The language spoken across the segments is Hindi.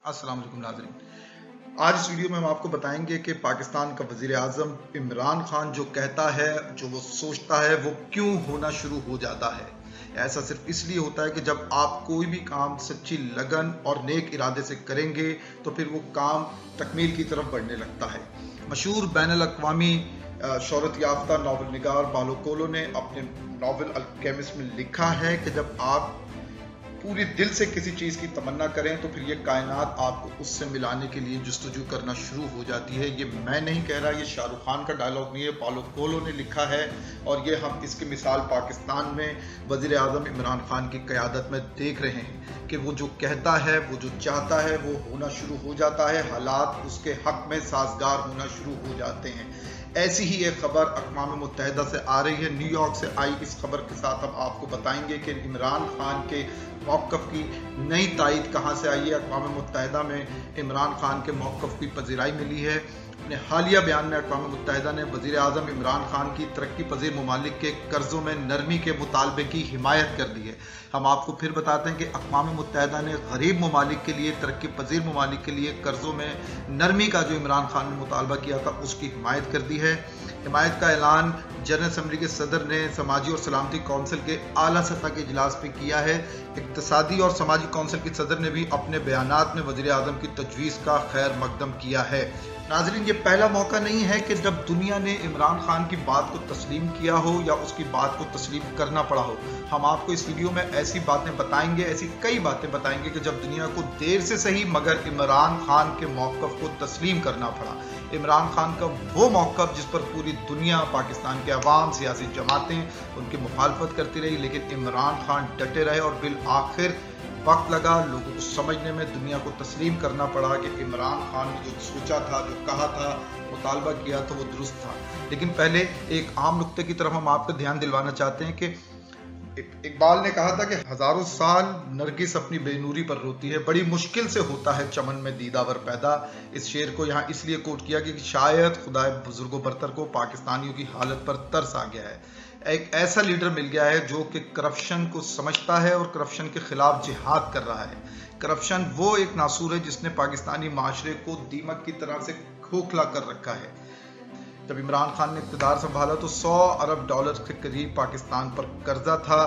अस्सलाम वालेकुम नाज़रीन। आज इस वीडियो में हम आपको बताएंगे कि पाकिस्तान का वज़ीर आज़म इमरान खान जो कहता है, जो वो सोचता है, वो क्यों होना शुरू हो जाता है। ऐसा सिर्फ इसलिए होता है कि जब आप कोई भी काम सच्ची लगन और नेक इरादे से करेंगे तो फिर वो काम तकमील की तरफ बढ़ने लगता है। मशहूर बैनुल अक़वामी शोहरत याफ्ता नावल निगार पालो कोएल्हो ने अपने नावल अल्केमिस्ट में लिखा है कि जब आप पूरे दिल से किसी चीज़ की तमन्ना करें तो फिर ये कायनात आपको उससे मिलाने के लिए जुस्तजू करना शुरू हो जाती है। ये मैं नहीं कह रहा, ये शाहरुख खान का डायलॉग नहीं है, पालो कोएल्हो ने लिखा है। और ये हम इसकी मिसाल पाकिस्तान में वज़ीर आज़म इमरान खान की क़यादत में देख रहे हैं कि वो जो कहता है, वो जो चाहता है, वो होना शुरू हो जाता है। हालात उसके हक़ में साजगार होना शुरू हो जाते हैं। ऐसी ही एक खबर अक़वाम मुत्तहिदा से आ रही है। न्यूयॉर्क से आई इस खबर के साथ हम आपको बताएंगे कि इमरान खान के मौक़िफ़ की नई तायद कहाँ से आई है। अक़वाम मुत्तहिदा में इमरान खान के मौक़िफ़ की पज़ीराई मिली है। अपने हालिया बयान में अक़वाम मुत्तहिदा ने वज़ीर आज़म इमरान खान की तरक्की पज़ीर ममालिक के कर्ज़ों में नरमी के मुतालबे की हिमायत कर दी है। हम आपको फिर बताते हैं कि अक़वाम मुत्तहिदा ने गरीब ममालिक के लिए, तरक्की पज़ीर ममालिक के लिए कर्ज़ों में नरमी का जो इमरान खान ने मुतालबा किया था उसकी हिमायत कर दी है। हिमायत का ऐलान जनरल असम्बली के सदर ने समाजी और सलामती कौंसिल के आला सतह के इजलास में किया है। इक़्तिसादी और समाजी कौंसिल के सदर ने भी अपने बयानात में वज़ीर आज़म की तजवीज़ का खैर मकदम किया है। नाज़रीन, ये पहला मौका नहीं है कि जब दुनिया ने इमरान खान की बात को तस्लीम किया हो या उसकी बात को तस्लीम करना पड़ा हो। हम आपको इस वीडियो में ऐसी बातें बताएंगे, ऐसी कई बातें बताएंगे कि जब दुनिया को देर से सही मगर इमरान खान के मौक़िफ़ को तस्लीम करना पड़ा। इमरान खान का वो मौक़िफ़ जिस पर पूरी दुनिया, पाकिस्तान के अवाम, सियासी जमातें उनकी मुखालफत करती रही, लेकिन इमरान खान डटे रहे और बिल आखिर वक्त लगा लोगों को समझने में, दुनिया को तस्लीम करना पड़ा कि इमरान खान ने जो सोचा था, जो कहा था, मुतालबा किया तो वो दुरुस्त था। लेकिन पहले एक आम नुक्ते की तरफ हम आपको ध्यान दिलवाना चाहते हैं कि इकबाल ने कहा था कि हजारों साल नरगिस अपनी बेनूरी पर रोती है, बड़ी मुश्किल से होता है चमन में दीदावर पैदा। इस शेर को यहाँ इसलिए कोट किया कि शायद खुदाए बुजुर्गो बरतर को पाकिस्तानियों की हालत पर तरस आ गया है। एक ऐसा लीडर मिल गया है जो कि करप्शन को समझता है और करप्शन के खिलाफ जिहाद कर रहा है। करप्शन वो एक नासूर है जिसने पाकिस्तानी माशरे को दीमक की तरह से खोखला कर रखा है। जब इमरान खान ने इक़्तिदार संभाला तो $100 अरब के करीब पाकिस्तान पर कर्जा था।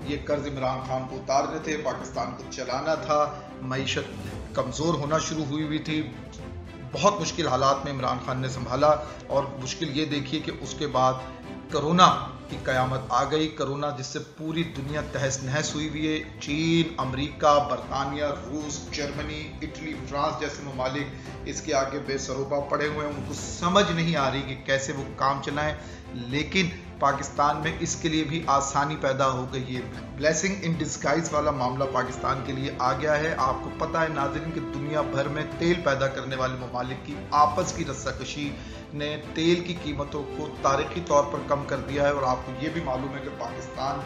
ये कर्ज इमरान खान को उतारने थे, पाकिस्तान को चलाना था। मईशत कमज़ोर होना शुरू हुई थी। बहुत मुश्किल हालात में इमरान खान ने संभाला और मुश्किल ये देखिए कि उसके बाद कोरोना की क़यामत आ गई। कोरोना जिससे पूरी दुनिया तहस नहस हुई हुई है। चीन, अमेरिका, बरतानिया, रूस, जर्मनी, इटली, फ्रांस जैसे ममालिक इसके आगे बेसरोपा पड़े हुए हैं। उनको समझ नहीं आ रही कि कैसे वो काम चलाएं। लेकिन पाकिस्तान में इसके लिए भी आसानी पैदा हो गई है। ब्लेसिंग इन डिस्गाइज वाला मामला पाकिस्तान के लिए आ गया है। आपको पता है नाज़रीन कि दुनिया भर में तेल पैदा करने वाले ममालिक की आपस की रस्साकशी ने तेल की कीमतों को तारीखी तौर पर कम कर दिया है। और आपको ये भी मालूम है कि पाकिस्तान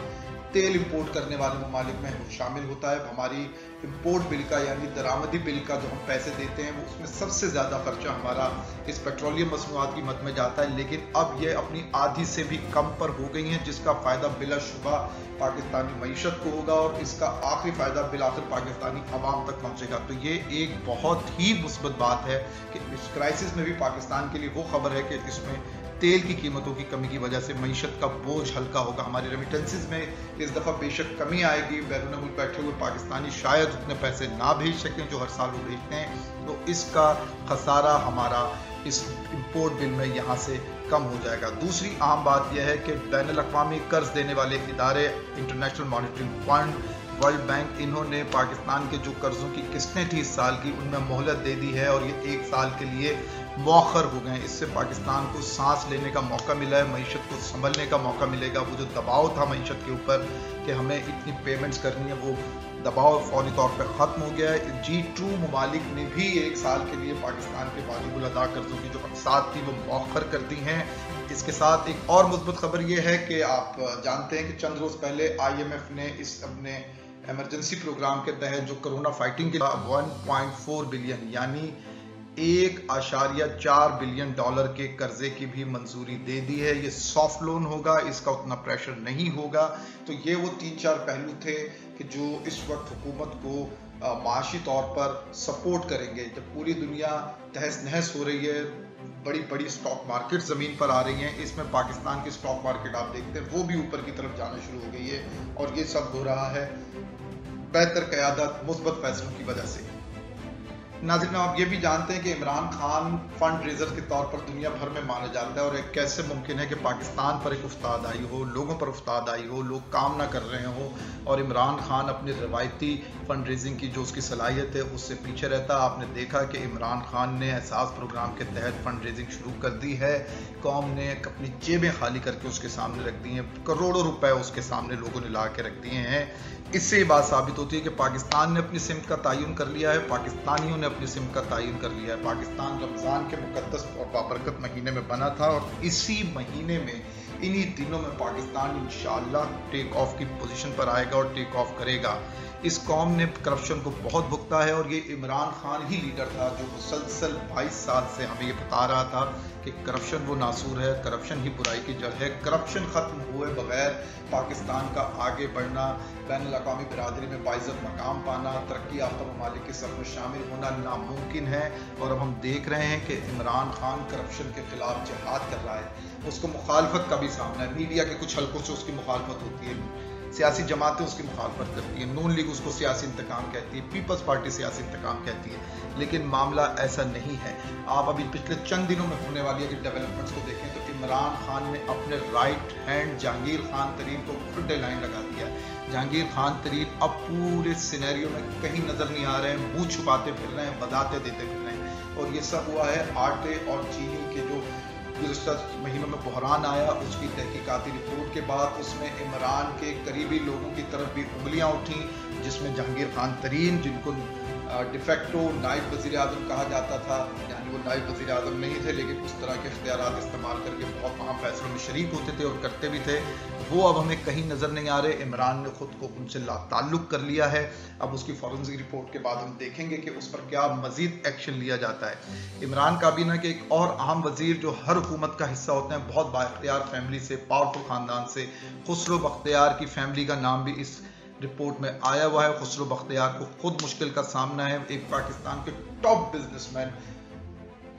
तेल इंपोर्ट करने वाले ममालिक में शामिल होता है। हमारी इंपोर्ट बिल का यानी दरामदी बिल का जो हम पैसे देते हैं वो उसमें सबसे ज़्यादा खर्चा हमारा इस पेट्रोलियम मसनूआत की मद में जाता है। लेकिन अब ये अपनी आधी से भी कम पर हो गई हैं, जिसका फ़ायदा बिलाशुबा पाकिस्तानी मईशत को होगा और इसका आखिरी फ़ायदा बिलाखिर पाकिस्तानी अवाम तक पहुँचेगा। तो ये एक बहुत ही मुस्बत बात है कि इस क्राइसिस में भी पाकिस्तान के लिए वो खबर है कि इसमें तेल की कीमतों की कमी की वजह से मईशत का बोझ हल्का होगा। हमारे रेमिटेंसेस में इस दफ़ा बेशक कमी आएगी। बैरून मुल्क बैठे हुए पाकिस्तानी शायद उतने पैसे ना भेज सकें जो हर साल वो भेजते हैं, तो इसका खसारा हमारा इस इंपोर्ट बिल में यहाँ से कम हो जाएगा। दूसरी अहम बात यह है कि बैनुल अक़वामी कर्ज देने वाले इदारे, international monitoring fund, world bank, इन्होंने पाकिस्तान के जो कर्ज़ों की किस्तें थी इस साल की, उनमें मोहलत दे दी है और ये 1 साल के लिए मौखर हो गए। इससे पाकिस्तान को सांस लेने का मौका मिला है, मईशत को संभलने का मौका मिलेगा। वो जो दबाव था मईशत के ऊपर कि हमें इतनी पेमेंट्स करनी है, वो दबाव फौरी तौर पर ख़त्म हो गया है। G2 ममालिक ने भी 1 साल के लिए पाकिस्तान के वाजिबुल अदा कर्ज़ों की जो अक़सात थी वो मौखर कर दी हैं। इसके साथ एक और मुस्बत खबर ये है कि आप जानते हैं कि चंद रोज़ पहले IMF ने इस अपने एमरजेंसी प्रोग्राम के तहत जो कोरोना फाइटिंग के 1.4 बिलियन यानी $1.4 बिलियन के कर्जे की भी मंजूरी दे दी है। ये सॉफ्ट लोन होगा, इसका उतना प्रेशर नहीं होगा। तो ये वो 3-4 पहलू थे कि जो इस वक्त हुकूमत को माशी तौर पर सपोर्ट करेंगे। जब पूरी दुनिया तहस नहस हो रही है, बड़ी बड़ी स्टॉक मार्केट जमीन पर आ रही हैं, इसमें पाकिस्तान की स्टॉक मार्केट आप देखते हैं वो भी ऊपर की तरफ जाना शुरू हो गई है, और ये सब हो रहा है बेहतर क़यादत, मुस्बत फैसलों की वजह से। नाज़रीन, आप ये भी जानते हैं कि इमरान खान फंड रेजर के तौर पर दुनिया भर में माना जाता है, और एक कैसे मुमकिन है कि पाकिस्तान पर एक उस्ताद आई हो, लोगों पर उस्ताद आई हो, लोग काम ना कर रहे हो, और इमरान खान अपनी रवायती फंड रेजिंग की जो उसकी सलाहियत है उससे पीछे रहता। आपने देखा कि इमरान खान ने एहसास प्रोग्राम के तहत फंड रेजिंग शुरू कर दी है, कौम ने अपनी जेबें खाली करके उसके सामने रख दी हैं, करोड़ों रुपए उसके सामने लोगों ने ला के रख दिए हैं। इससे ये बात साबित होती है कि पाकिस्तान ने अपनी सिमत का तयन कर लिया है, पाकिस्तानियों ने अपनी सिमत का तयन कर लिया है। पाकिस्तान रमज़ान के मुकद्दस और बाबरकत महीने में बना था, और इसी महीने में, इन्हीं दिनों में पाकिस्तान इंशाअल्लाह टेक ऑफ की पोजीशन पर आएगा और टेक ऑफ करेगा। इस कौम ने करप्शन को बहुत भुगता है, और ये इमरान खान ही लीडर था जो मुसलसल 22 साल से हमें ये बता रहा था कि करप्शन वो नासूर है, करप्शन ही बुराई की जड़ है, करप्शन खत्म हुए बगैर पाकिस्तान का आगे बढ़ना, बैनुल अक़वामी बिरादरी में बाइज़्ज़त मकाम पाना, तरक्की याफ्ता ममालिक के सफ़ में शामिल होना नामुमकिन है। और अब हम देख रहे हैं कि इमरान खान करप्शन के खिलाफ जिहाद कर रहा है, उसको मुखालफत का भी सामना है, मीडिया के कुछ हल्कों से उसकी मुखालफत होती है, सियासी जमातें उसकी मुखालफत करती है, नून लीग उसको सियासी इंतकाम कहती है, पीपल्स पार्टी सियासी इंतकाम कहती है, लेकिन मामला ऐसा नहीं है। आप अभी पिछले चंद दिनों में होने वाली अगर डेवलपमेंट्स को देखें तो इमरान खान ने अपने राइट हैंड जहांगीर खान तरीन को खुद लाइन लगा दिया। जहांगीर खान तरीन अब पूरे सिनेरियो में कहीं नजर नहीं आ रहे हैं, मुंह छुपाते फिर रहे हैं, बदाते देते फिर रहे हैं, और ये सब हुआ है आटे और चीनी के जो गुज़श्ता महीनों में बहरान आया, उसकी तहकीकाती रिपोर्ट के बाद उसमें इमरान के करीबी लोगों की तरफ भी उंगलियां उठी, जिसमें जहांगीर खान तरीन, जिनको डिफेक्टो नायब वज़ीर आज़म कहा जाता था, यानी वो नायब वज़ीर आज़म नहीं थे लेकिन उस तरह के इख्तियारात इस्तेमाल करके बहुत अहम फैसलों में शरीक होते थे और करते भी थे, वो अब हमें कहीं नज़र नहीं आ रहे। इमरान ने खुद को उनसे ताल्लुक़ कर लिया है। अब उसकी फॉरेंसिक रिपोर्ट के बाद हम देखेंगे कि उस पर क्या मज़ीद एक्शन लिया जाता है। इमरान काबीना के एक और अहम वज़ीर जो हर हुकूमत का हिस्सा होते हैं, बहुत बाइख्तियार फैमिली से, पावरफुल ख़ानदान से, खुसरो बख्तियार की फैमिली का नाम भी इस रिपोर्ट में आया हुआ है। खुसरो बख्तियार को खुद मुश्किल का सामना है। एक पाकिस्तान के टॉप बिजनेसमैन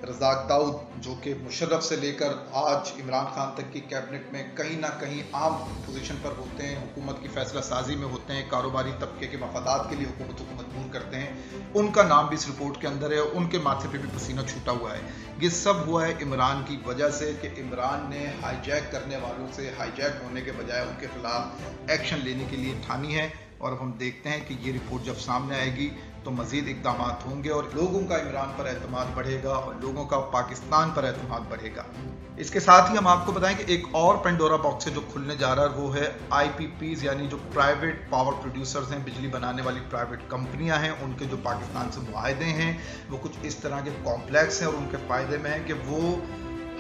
रज़ाक दाऊद, जो कि मुशर्रफ से लेकर आज इमरान खान तक की कैबिनेट में कहीं ना कहीं आम पोजीशन पर होते हैं, हुकूमत की फैसला साजी में होते हैं, कारोबारी तबके के मफादात के लिए हुकूमत को मजबूर करते हैं, उनका नाम भी इस रिपोर्ट के अंदर है। उनके माथे पे भी पसीना छूटा हुआ है। ये सब हुआ है इमरान की वजह से कि इमरान ने हाईजैक करने वालों से हाईजैक होने के बजाय उनके खिलाफ एक्शन लेने के लिए ठानी है। और अब हम देखते हैं कि ये रिपोर्ट जब सामने आएगी तो मजीद इक़दाम होंगे और लोगों का इमरान पर एतमाद बढ़ेगा और लोगों का पाकिस्तान पर एतमाद बढ़ेगा। इसके साथ ही हम आपको बताएं कि एक और पेंडोरा बॉक्स है जो खुलने जा रहा है, वो है IPPs, यानी जो प्राइवेट पावर प्रोड्यूसर्स हैं, बिजली बनाने वाली प्राइवेट कंपनियां हैं, उनके जो पाकिस्तान से मुआहदे हैं वो कुछ इस तरह के कॉम्प्लेक्स हैं और उनके फ़ायदे में है कि वो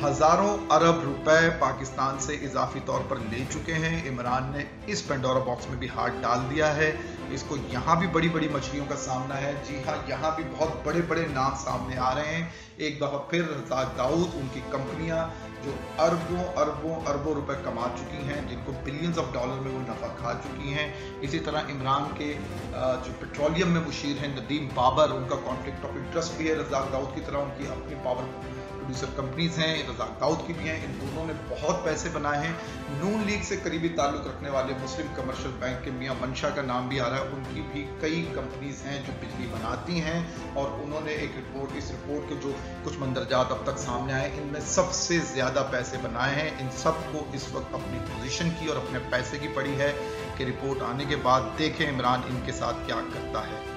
हज़ारों अरब रुपए पाकिस्तान से इजाफी तौर पर ले चुके हैं। इमरान ने इस पेंडोरा बॉक्स में भी हाथ डाल दिया है। इसको यहाँ भी बड़ी बड़ी मछलियों का सामना है। जी हाँ, यहाँ भी बहुत बड़े बड़े नाम सामने आ रहे हैं। एक दफ़ा फिर रज़ाक दाऊद, उनकी कंपनियाँ जो अरबों अरबों अरबों रुपए कमा चुकी हैं, जिनको बिलियंस ऑफ डॉलर में वो नफ़ा खा चुकी हैं। इसी तरह इमरान के जो पेट्रोलियम में मुशीर हैं नदीम बाबर, उनका कॉन्फ्लिक्ट ऑफ इंटरेस्ट भी है रज़ाक दाऊद की तरह। उनकी अपनी पावर प्रोड्यूसर कंपनीज हैं, रज़ाक दाऊद की भी हैं। इन दोनों ने बहुत पैसे बनाए हैं। नून लीग से करीबी ताल्लुक रखने वाले मुस्लिम कमर्शियल बैंक के मियां मंशा का नाम भी आ रहा है। उनकी भी कई कंपनीज हैं जो बिजली बनाती हैं और उन्होंने एक रिपोर्ट, इस रिपोर्ट के जो कुछ मंदरजात अब तक सामने आए, इनमें सबसे ज़्यादा पैसे बनाए हैं। इन सबको इस वक्त अपनी पोजीशन की और अपने पैसे की पड़ी है कि रिपोर्ट आने के बाद देखें इमरान इनके साथ क्या करता है।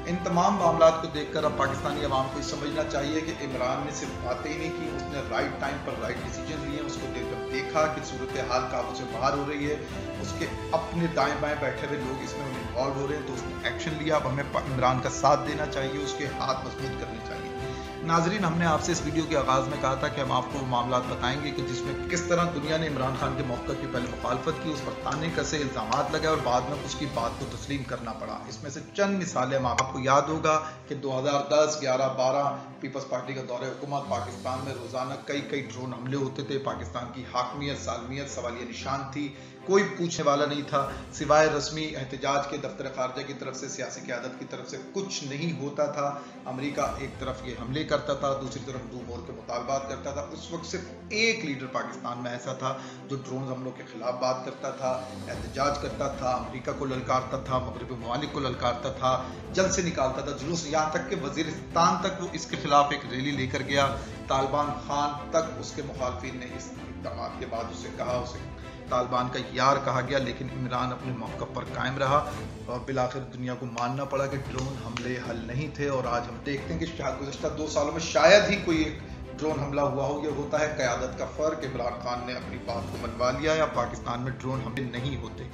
इन तमाम मामलों को देखकर अब पाकिस्तानी अवाम को समझना चाहिए कि इमरान ने सिर्फ बातें ही नहीं की, उसने राइट टाइम पर राइट डिसीजन लिए। उसको देखकर देखा कि सूरत हाल काबू से बाहर हो रही है, उसके अपने दाएं बाएं बैठे हुए लोग इसमें इन्वॉल्व हो रहे हैं, तो उसने एक्शन लिया। अब हमें इमरान का साथ देना चाहिए, उसके हाथ मजबूत करने चाहिए। नाजरीन, हमने आपसे इस वीडियो के आगाज में कहा था कि हम आपको वो मामला बताएंगे कि जिसमें किस तरह दुनिया ने इमरान खान के मौक़िफ़ की पहले मुखालफत की, उस पर ताने कसे, इल्ज़ामात लगाए और बाद में उसकी बात को तस्लीम करना पड़ा। इसमें से चंद मिसालें आपको याद होगा कि 2010, 11, 12 पीपल्स पार्टी का दौरे हुकूमत, पाकिस्तान में रोजाना कई ड्रोन हमले होते थे। पाकिस्तान की हाकमियत, सालमियत सवालिया निशान थी। कोई पूछने वाला नहीं था, सिवाय रस्मी एहतजाज के दफ्तर खारजा की तरफ से, सियासी क़यादत की तरफ से कुछ नहीं होता था। अमेरिका एक तरफ ये हमले करता था, दूसरी तरफ डू मोर के मुतालबात करता था। उस वक्त सिर्फ एक लीडर पाकिस्तान में ऐसा था जो ड्रोन हमलों के खिलाफ बात करता था, एहतजाज करता था, अमेरिका को ललकारता था, मगरबी ममालिक को ललकारता था, जल्द से निकालता था जुलूस, यहाँ तक कि वज़ीरिस्तान तक वो इसके खिलाफ एक रैली लेकर गया। तालिबान खान तक उसके मुखालफिन ने इस इक़दाम के बाद उसे कहा, उसे तालिबान का यार कहा गया, लेकिन इमरान अपने मौक़िफ़ पर कायम रहा और बिलाखिर दुनिया को मानना पड़ा कि ड्रोन हमले हल नहीं थे। और आज हम देखते हैं कि गुज़श्ता 2 सालों में शायद ही कोई एक ड्रोन हमला हुआ हो। यह होता है क़यादत का फ़र्क। इमरान खान ने अपनी बात को मनवा लिया या पाकिस्तान में ड्रोन हमले नहीं होते।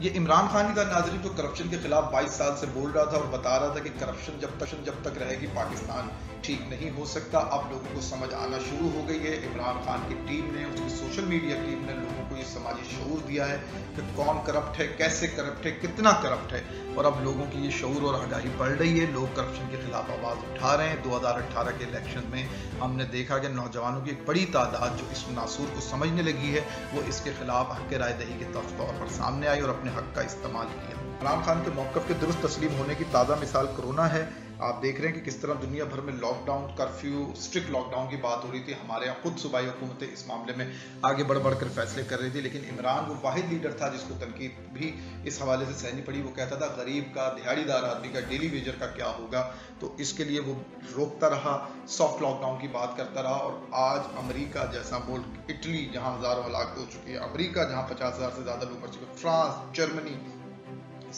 ये इमरान खान ही था नाज़रीन जो करप्शन के खिलाफ 22 साल से बोल रहा था और बता रहा था कि करप्शन जब तक रहेगी पाकिस्तान ठीक नहीं हो सकता। अब लोगों को समझ आना शुरू हो गई है। इमरान खान की टीम ने, उसकी सोशल मीडिया टीम ने लोगों को ये समाजी शऊर दिया है कि कौन करप्ट है, कैसे करप्ट है, कितना करप्ट है। और अब लोगों की ये शऊर और आगाही बढ़ रही है। लोग करप्शन के खिलाफ आवाज़ उठा रहे हैं। 2018 के इलेक्शन में हमने देखा कि नौजवानों की एक बड़ी तादाद जो इस नासूर को समझने लगी है, वो इसके खिलाफ हक राय दही के तौर पर सामने आई और अपने हक का इस्तेमाल किया। इमरान खान के मौक़िफ़ के दुरुस्त तस्लीम होने की ताज़ा मिसाल कोरोना है। आप देख रहे हैं कि किस तरह दुनिया भर में लॉकडाउन, कर्फ्यू, स्ट्रिक्ट लॉकडाउन की बात हो रही थी। हमारे यहाँ खुद सूबाई हुकूमतें इस मामले में आगे बढ़ कर फैसले कर रही थी, लेकिन इमरान वो वाहिद लीडर था जिसको तनकीद भी इस हवाले से सहनी पड़ी। वो कहता था गरीब का, दिहाड़ीदार आदमी का, डेली वेजर का क्या होगा। तो इसके लिए वो रोकता रहा, सॉफ्ट लॉकडाउन की बात करता रहा। और आज अमेरिका जैसा मुल्क, इटली जहाँ हज़ारों हलाक हो चुकी है, अमेरिका जहाँ 50,000 से ज़्यादा लोग मर चुके, फ्रांस, जर्मनी,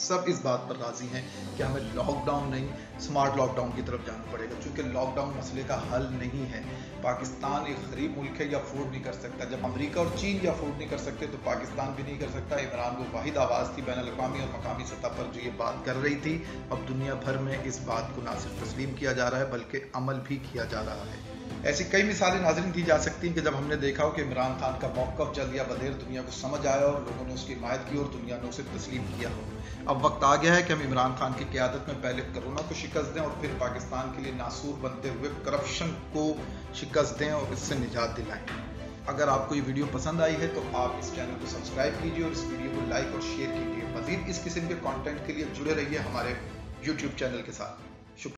सब इस बात पर राजी हैं कि हमें लॉकडाउन नहीं, स्मार्ट लॉकडाउन की तरफ जाना पड़ेगा, क्योंकि लॉकडाउन मसले का हल नहीं है। पाकिस्तान एक गरीब मुल्क है, या अफोर्ड नहीं कर सकता। जब अमेरिका और चीन भी अफोर्ड नहीं कर सकते तो पाकिस्तान भी नहीं कर सकता। इमरान वो वाहिद आवाज़ थी बैनुल-अक़वामी और मकामी सतह पर जो ये बात कर रही थी। अब दुनिया भर में इस बात को ना सिर्फ तस्लीम किया जा रहा है बल्कि अमल भी किया जा रहा है। ऐसी कई मिसालें नाज़रीन दी जा सकती हैं कि जब हमने देखा हो कि इमरान खान का मौक़िफ़ जल्द या बदेर दुनिया को समझ आया और लोगों ने उसकी हिमायत की और दुनिया ने उसे तस्लीम किया हो। अब वक्त आ गया है कि हम इमरान खान की क़यादत में पहले कोरोना को शिकस्त दें और फिर पाकिस्तान के लिए नासूर बनते हुए करप्शन को शिकस्त दें और इससे निजात दिलाएं। अगर आपको ये वीडियो पसंद आई है तो आप इस चैनल को सब्सक्राइब कीजिए और इस वीडियो को लाइक और शेयर कीजिए। मज़ीद इस किस्म के कंटेंट के लिए जुड़े रहिए हमारे YouTube चैनल के साथ।